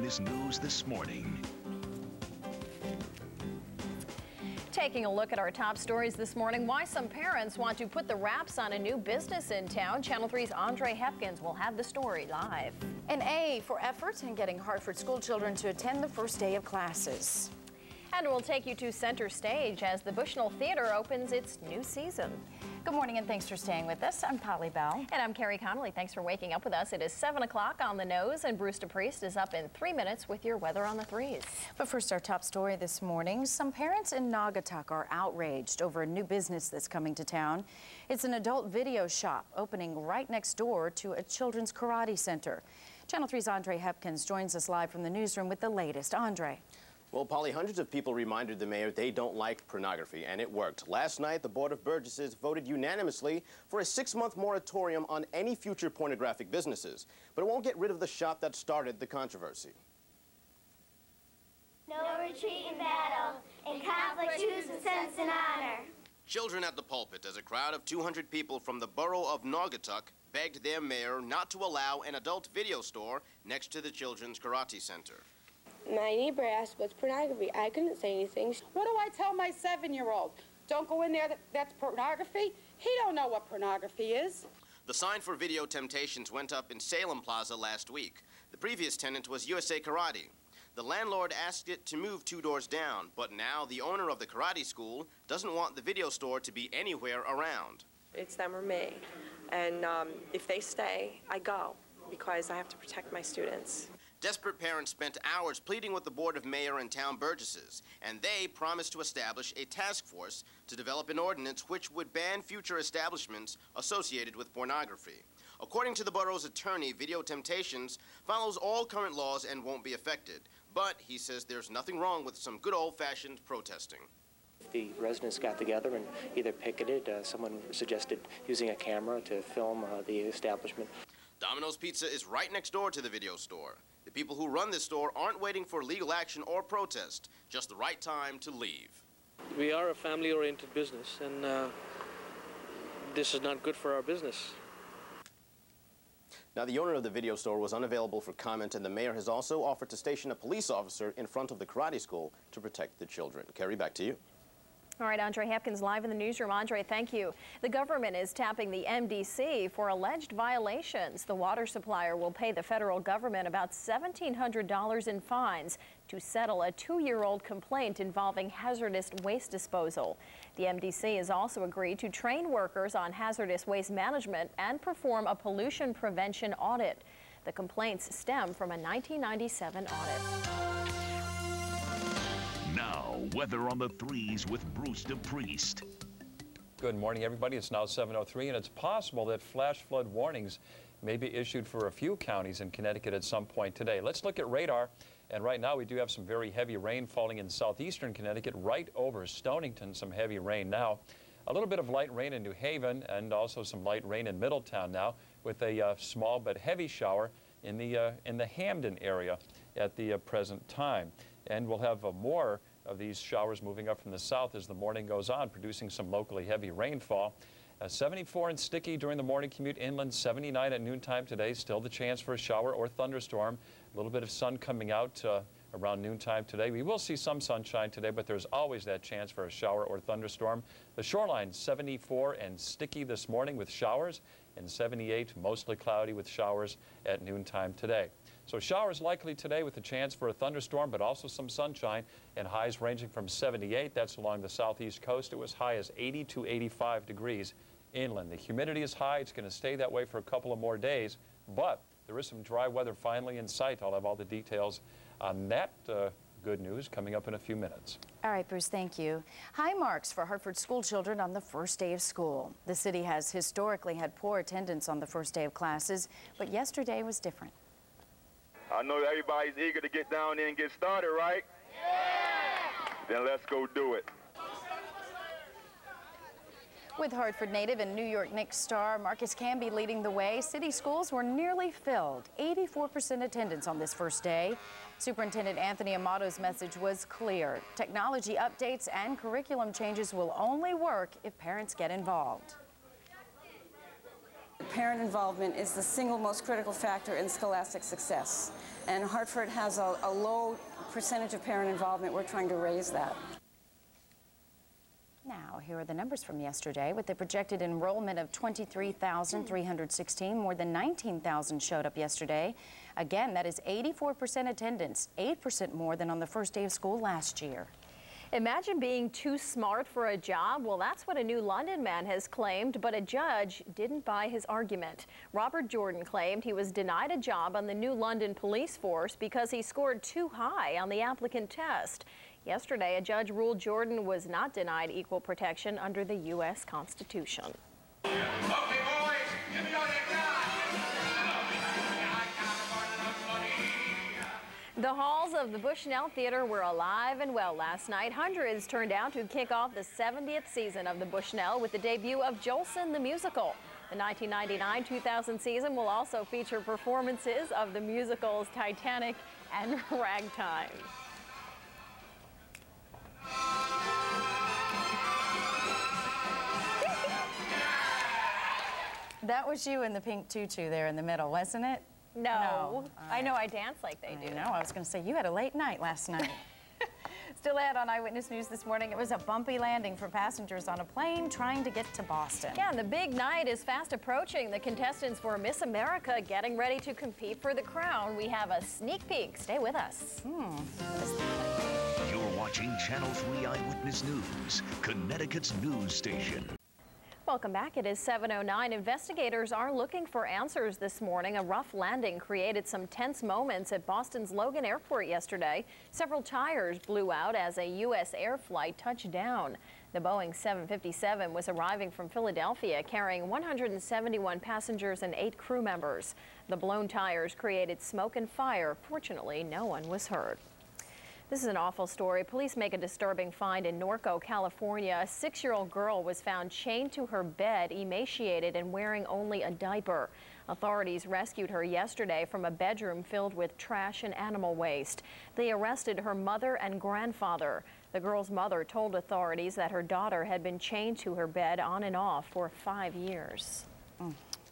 Eyewitness News this morning. Taking a look at our top stories this morning, why some parents want to put the wraps on a new business in town. Channel 3's Andre Hepkins will have the story live. An A for effort in getting Hartford school children to attend the first day of classes. And we'll take you to center stage as the Bushnell Theater opens its new season. Good morning and thanks for staying with us. I'm Polly Bell. And I'm Kerry Connolly. Thanks for waking up with us. It is 7 o'clock on the nose, and Bruce DePrest is up in 3 minutes with your weather on the threes. But first, our top story this morning. Some parents in Naugatuck are outraged over a new business that's coming to town. It's an adult video shop opening right next door to a children's karate center. Channel 3's Andre Hepkins joins us live from the newsroom with the latest. Andre. Well, Polly, hundreds of people reminded the mayor they don't like pornography, and it worked. Last night, the Board of Burgesses voted unanimously for a 6-month moratorium on any future pornographic businesses. But it won't get rid of the shop that started the controversy. No retreat in battle. In conflict, choose with sense and honor. Children at the pulpit as a crowd of 200 people from the borough of Naugatuck begged their mayor not to allow an adult video store next to the Children's Karate Center. My neighbor asked what's pornography. I couldn't say anything. What do I tell my 7-year-old? Don't go in there, that's pornography? He don't know what pornography is. The sign for Video Temptations went up in Salem Plaza last week. The previous tenant was USA Karate. The landlord asked it to move 2 doors down, but now the owner of the karate school doesn't want the video store to be anywhere around. It's them or me, and if they stay, I go, because I have to protect my students. Desperate parents spent hours pleading with the Board of Mayor and Town Burgesses, and they promised to establish a task force to develop an ordinance which would ban future establishments associated with pornography. According to the borough's attorney, Video Temptations follows all current laws and won't be affected. But he says there's nothing wrong with some good old-fashioned protesting. The residents got together and either picketed, someone suggested using a camera to film the establishment. Domino's Pizza is right next door to the video store. The people who run this store aren't waiting for legal action or protest, just the right time to leave. We are a family-oriented business, and this is not good for our business. Now, the owner of the video store was unavailable for comment, and the mayor has also offered to station a police officer in front of the karate school to protect the children. Kerry, back to you. All right, Andre Hepkins live in the newsroom. Andre, thank you. The government is tapping the MDC for alleged violations. The water supplier will pay the federal government about $1,700 in fines to settle a 2-year-old complaint involving hazardous waste disposal. The MDC has also agreed to train workers on hazardous waste management and perform a pollution prevention audit. The complaints stem from a 1997 audit. Now, weather on the threes with Bruce DePrest. Good morning, everybody. It's now 7:03, and it's possible that flash flood warnings may be issued for a few counties in Connecticut at some point today. Let's look at radar. And right now, we do have some very heavy rain falling in southeastern Connecticut, right over Stonington, some heavy rain now. A little bit of light rain in New Haven, and also some light rain in Middletown now, with a small but heavy shower in the Hamden area at the present time. And we'll have more of these showers moving up from the south as the morning goes on, producing some locally heavy rainfall. 74 and sticky during the morning commute inland, 79 at noontime today. Still the chance for a shower or thunderstorm. A little bit of sun coming out around noontime today. We will see some sunshine today, but there's always that chance for a shower or thunderstorm. The shoreline, 74 and sticky this morning with showers, and 78 mostly cloudy with showers at noontime today. So showers likely today with a chance for a thunderstorm, but also some sunshine, and highs ranging from 78. That's along the southeast coast. It was high as 80 to 85 degrees inland. The humidity is high. It's going to stay that way for a couple of more days, but there is some dry weather finally in sight. I'll have all the details on that good news coming up in a few minutes. All right, Bruce, thank you. High marks for Hartford school children on the first day of school. The city has historically had poor attendance on the first day of classes, but yesterday was different. I know everybody's eager to get down there and get started, right? Yeah! Then let's go do it. With Hartford native and New York Knicks star Marcus Camby leading the way, city schools were nearly filled. 84% attendance on this first day. Superintendent Anthony Amato's message was clear. Technology updates and curriculum changes will only work if parents get involved. parent involvement is the single most critical factor in scholastic success. And Hartford has a low percentage of parent involvement. We're trying to raise that. Now, here are the numbers from yesterday. With the projected enrollment of 23,316, more than 19,000 showed up yesterday. Again, that is 84% attendance, 8% more than on the first day of school last year. Imagine being too smart for a job. Well, that's what a New London man has claimed, but a judge didn't buy his argument. Robert Jordan claimed he was denied a job on the New London police force because he scored too high on the applicant test. Yesterday, a judge ruled Jordan was not denied equal protection under the U.S. Constitution. Okay, boys, give me all that The halls of the Bushnell Theater were alive and well last night. Hundreds turned out to kick off the 70th season of the Bushnell with the debut of Jolson the Musical. The 1999-2000 season will also feature performances of the musicals Titanic and Ragtime. That was you in the pink tutu there in the middle, wasn't it? No. I know I dance like they do. I know. I was going to say, you had a late night last night. Still ahead on Eyewitness News this morning, it was a bumpy landing for passengers on a plane trying to get to Boston. Yeah, and the big night is fast approaching. The contestants for Miss America getting ready to compete for the crown. We have a sneak peek. Stay with us. You're watching Channel 3 Eyewitness News, Connecticut's news station. Welcome back. It is 7:09. Investigators are looking for answers this morning. A rough landing created some tense moments at Boston's Logan Airport yesterday. Several tires blew out as a U.S. air flight touched down. The Boeing 757 was arriving from Philadelphia carrying 171 passengers and 8 crew members. The blown tires created smoke and fire. Fortunately, no one was hurt. This is an awful story. Police make a disturbing find in Norco, California. A 6-year-old girl was found chained to her bed, emaciated and wearing only a diaper. Authorities rescued her yesterday from a bedroom filled with trash and animal waste. They arrested her mother and grandfather. The girl's mother told authorities that her daughter had been chained to her bed on and off for 5 years.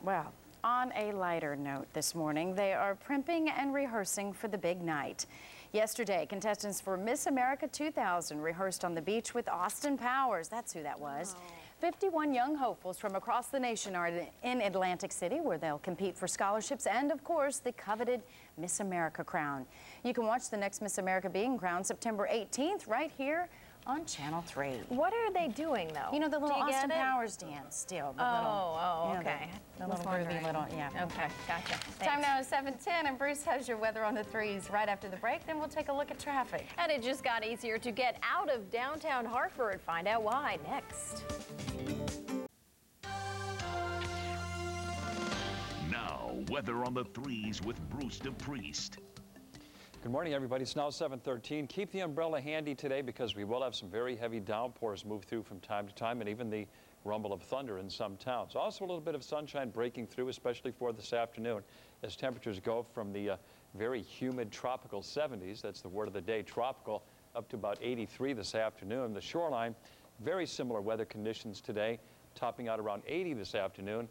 Well, on a lighter note this morning, they are primping and rehearsing for the big night. Yesterday, contestants for Miss America 2000 rehearsed on the beach with Austin Powers. That's who that was. 51 young hopefuls from across the nation are in Atlantic City, where they'll compete for scholarships and, of course, the coveted Miss America crown. You can watch the next Miss America being crowned September 18th right here on Channel 3. What are they doing, though? You know, the little Do you Austin get it? Powers dance still. The little, okay. The little groovy little, yeah. Okay, gotcha. Time now is 7:10, and Bruce has your weather on the 3s right after the break. Then we'll take a look at traffic. And it just got easier to get out of downtown Hartford. Find out why next. Now, weather on the 3s with Bruce DePrest. Good morning, everybody. It's now 7:13. Keep the umbrella handy today because we will have some very heavy downpours move through from time to time, and even the rumble of thunder in some towns. Also a little bit of sunshine breaking through, especially for this afternoon, as temperatures go from the very humid tropical 70s, that's the word of the day, tropical, up to about 83 this afternoon. The shoreline, very similar weather conditions today, topping out around 80 this afternoon.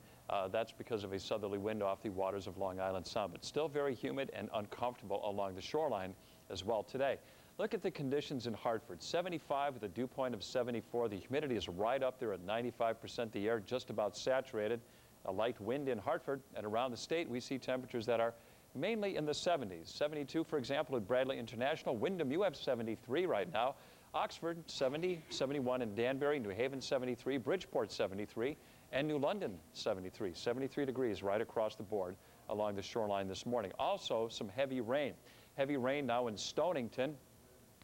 That's because of a southerly wind off the waters of Long Island Sound, but still very humid and uncomfortable along the shoreline as well today. Look at the conditions in Hartford. 75 with a dew point of 74. The humidity is right up there at 95%. The air just about saturated. A light wind in Hartford, and around the state we see temperatures that are mainly in the 70s. 72, for example, at Bradley International. Wyndham, you have 73 right now. Oxford, 70, 71 in Danbury. New Haven, 73. Bridgeport, 73. And New London, 73. 73 degrees right across the board along the shoreline this morning. Also, some heavy rain. Heavy rain now in Stonington,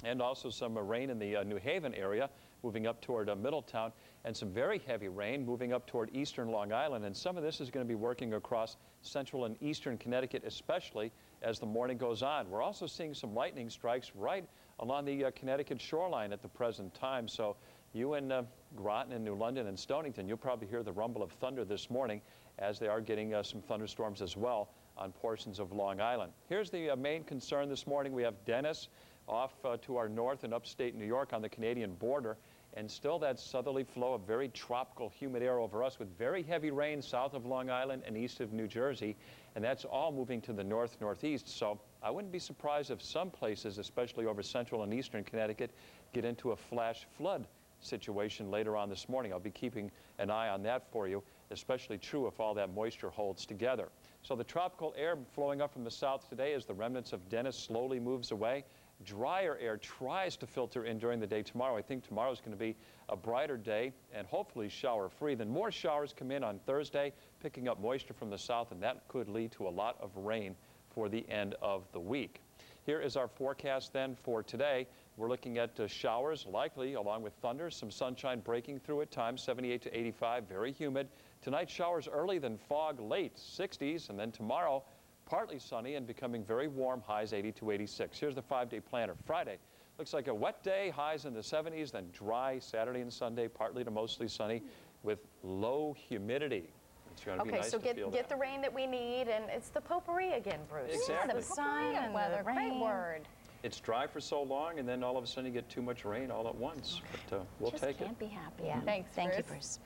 and also some rain in the New Haven area, moving up toward Middletown, and some very heavy rain moving up toward eastern Long Island. And some of this is going to be working across central and eastern Connecticut, especially as the morning goes on. We're also seeing some lightning strikes right along the Connecticut shoreline at the present time. So you in Groton and New London and Stonington, you'll probably hear the rumble of thunder this morning, as they are getting some thunderstorms as well on portions of Long Island. Here's the main concern this morning. We have Dennis off to our north in upstate New York on the Canadian border, and still that southerly flow of very tropical humid air over us with very heavy rain south of Long Island and east of New Jersey, and that's all moving to the north-northeast. So I wouldn't be surprised if some places, especially over central and eastern Connecticut, get into a flash flood situation later on this morning. I'll be keeping an eye on that for you, especially true if all that moisture holds together. So the tropical air flowing up from the south today as the remnants of Dennis slowly moves away. Drier air tries to filter in during the day tomorrow. I think tomorrow is going to be a brighter day and hopefully shower-free. Then more showers come in on Thursday, picking up moisture from the south, and that could lead to a lot of rain for the end of the week. Here is our forecast then for today. We're looking at showers likely along with thunder, some sunshine breaking through at times, 78 to 85, very humid. Tonight showers early, then fog late, 60s, and then tomorrow partly sunny and becoming very warm, highs 80 to 86. Here's the 5-day planner. Friday looks like a wet day, highs in the 70s, then dry Saturday and Sunday, partly to mostly sunny with low humidity. It's going to be nice so to feel get the rain that we need, and it's the potpourri again, Bruce. Exactly. Yeah, the sun and weather. Great word. It's dry for so long, and then all of a sudden you get too much rain all at once. But we'll take it. Just can't be happy. Yeah. Thanks, Thank you, Bruce.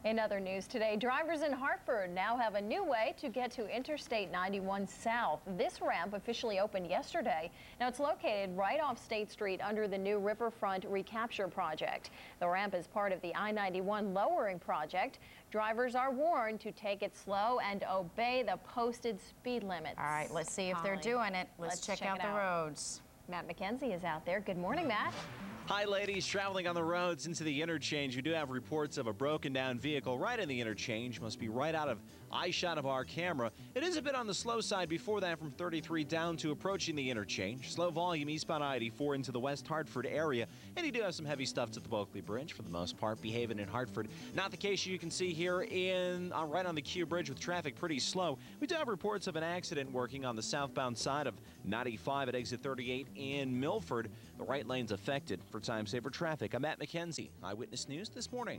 In other news today, drivers in Hartford now have a new way to get to Interstate 91 South. This ramp officially opened yesterday. Now it's located right off State Street under the new Riverfront Recapture Project. The ramp is part of the I-91 lowering project. Drivers are warned to take it slow and obey the posted speed limits. All right, let's see if they're doing it. Let's check out the roads. Matt McKenzie is out there. Good morning, Matt. Hi, ladies. Traveling on the roads into the interchange, we do have reports of a broken down vehicle right in the interchange. Must be right out of eye shot of our camera. It is a bit on the slow side before that from 33 down to approaching the interchange. Slow volume eastbound I-84 into the West Hartford area. And you do have some heavy stuff to the Bulkley Bridge, for the most part, behaving in Hartford. Not the case you can see here right on the Q Bridge with traffic pretty slow. We do have reports of an accident working on the southbound side of 95 at exit 38 in Milford. The right lane's affected. For time saver traffic, I'm Matt McKenzie, Eyewitness News this morning.